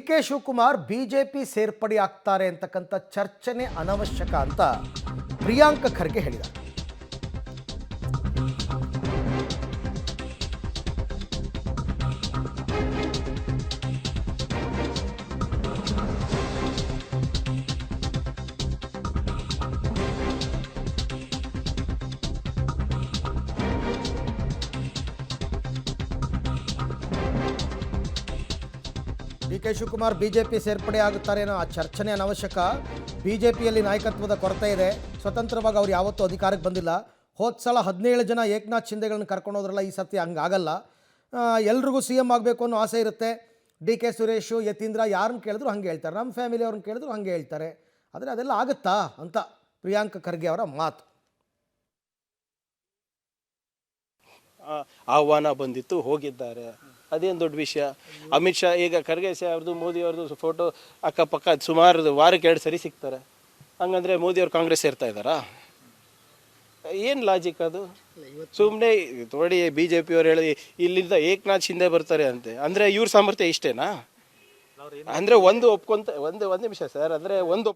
K Shivakumar BJP ಸೇರ್ಪಡೆ ಆಗ್ತಾರೆ ಅಂತಕ್ಕಂಥ ಚರ್ಚೆನೇ ಅನವಶ್ಯಕ ಅಂತ ಪ್ರಿಯಾಂಕ ಖರ್ಗೆ ಹೇಳಿದ್ದಾರೆ. ಡಿ ಕೆ ಶಿವಕುಮಾರ್ ಬಿಜೆಪಿ ಸೇರ್ಪಡೆ ಆಗುತ್ತಾರೇನೋ ಆ ಚರ್ಚೆನೇ ಅನವಶ್ಯಕ. ಬಿಜೆಪಿಯಲ್ಲಿ ನಾಯಕತ್ವದ ಕೊರತೆ ಇದೆ. ಸ್ವತಂತ್ರವಾಗಿ ಅವ್ರು ಯಾವತ್ತೂ ಅಧಿಕಾರಕ್ಕೆ ಬಂದಿಲ್ಲ. ಹೋದ ಸಲ 17 ಜನ ಏಕನಾಥ್ ಶಿಂದೆಗಳನ್ನ ಕರ್ಕೊಂಡು ಹೋದ್ರಲ್ಲ, ಈ ಸತಿ ಹಂಗಾಗಲ್ಲ. ಎಲ್ರಿಗೂ ಸಿ ಎಮ್ ಆಗಬೇಕು ಅನ್ನೋ ಆಸೆ ಇರುತ್ತೆ. ಡಿ ಕೆ ಸುರೇಶು, ಯತೀಂದ್ರ ಯಾರನ್ನ ಕೇಳಿದ್ರು ಹಂಗೆ ಹೇಳ್ತಾರೆ, ನಮ್ಮ ಫ್ಯಾಮಿಲಿ ಅವ್ರನ್ನ ಕೇಳಿದ್ರು ಹಂಗೆ ಹೇಳ್ತಾರೆ. ಆದರೆ ಅದೆಲ್ಲ ಆಗುತ್ತಾ ಅಂತ ಪ್ರಿಯಾಂಕ ಖರ್ಗೆ ಅವರ ಮಾತು. ಆಹ್ವಾನ ಬಂದಿತ್ತು, ಹೋಗಿದ್ದಾರೆ, ಅದೇನು ದೊಡ್ಡ ವಿಷಯ. ಅಮಿತ್ ಶಾ ಈಗ ಖರ್ಗೆ ಅವ್ರದ್ದು ಮೋದಿ ಅವ್ರದ್ದು ಫೋಟೋ ಅಕ್ಕಪಕ್ಕ ಸುಮಾರು ವಾರಕ್ಕೆ 2 ಸರಿ ಸಿಗ್ತಾರೆ. ಹಂಗಂದ್ರೆ ಮೋದಿ ಅವ್ರು ಕಾಂಗ್ರೆಸ್ ಸೇರ್ತಾ ಇದ್ದಾರಾ? ಏನು ಲಾಜಿಕ್ ಅದು? ಸುಮ್ಮನೆ ನೋಡಿ, ಬಿ ಜೆ ಪಿಯವ್ರು ಹೇಳಿ ಇಲ್ಲಿಂದ ಏಕನಾಥ್ ಶಿಂದೆ ಬರ್ತಾರೆ ಅಂತೆ. ಅಂದರೆ ಇವ್ರ ಸಾಮರ್ಥ್ಯ ಇಷ್ಟೇನಾ? ಅಂದರೆ ಒಂದು ಒಪ್ಕೊಂತ ಒಂದು ನಿಮಿಷ ಸರ್, ಅಂದರೆ ಒಂದು